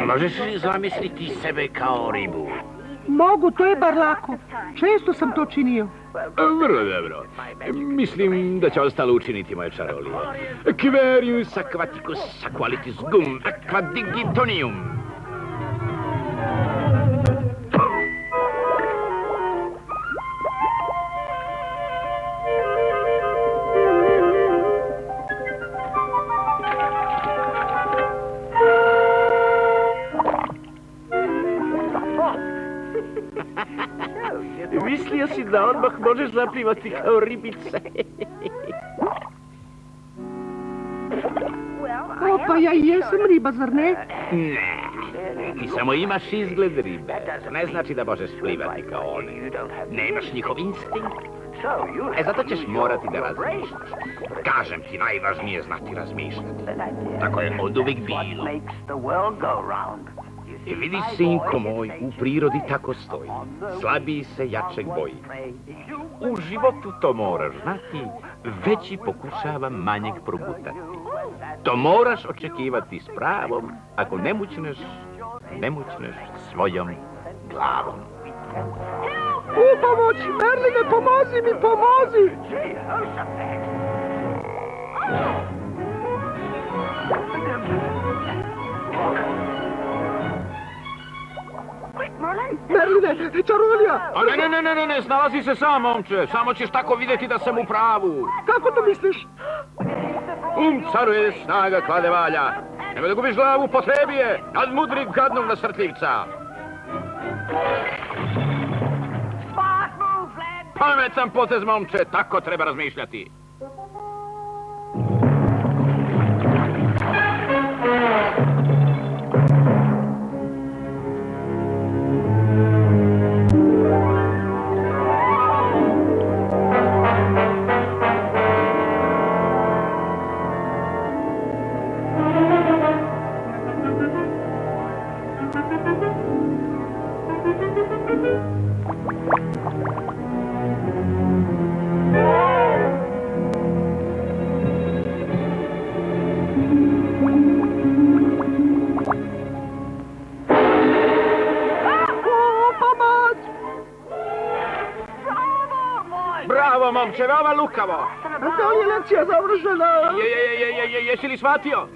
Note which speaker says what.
Speaker 1: Možeš li zamisliti sebe kao ribu?
Speaker 2: Mogu, to je bar lako. Često sam to činio.
Speaker 1: Vrlo dobro. Mislim da će ostalo učiniti moje čarolije. Querius aquaticus aqualitis gum aquadigitonium. Mislio si da odmah možeš zaplivati kao ribice.
Speaker 2: O, pa ja i jesam riba, zar ne?
Speaker 1: Ne, ti samo imaš izgled ribe. To ne znači da možeš plivati kao one. Nemaš njihov instinkt. Zato ćeš morati da razmišljaš. Kažem ti, najvažnije je znati razmišljati. Tako je od uvijek bilo. I vidi, sinko moj, u prirodi tako stoji. Slabiji se jačeg boji. U životu to moraš znati, veći pokušava manjeg progutati. To moraš očekivati s pravom, ako ne mućneš svojom glavom.
Speaker 2: U pomoć! Merline, pomozi mi, pomozi! Merline, čarolija!
Speaker 1: Ne, snalazi se sam, momče. Samo ćeš tako vidjeti da sam u pravu.
Speaker 2: Kako to misliš?
Speaker 1: Caruje, snaga klade valja. Nemoj da gubiš glavu, potrebi je. Nadmudri gadnog nasrtljivca. Pametan potez, momče, tako treba razmišljati. Bravo, momče, veoma lukavo.
Speaker 2: Da li je lekcija završena?
Speaker 1: Jesi li shvatio?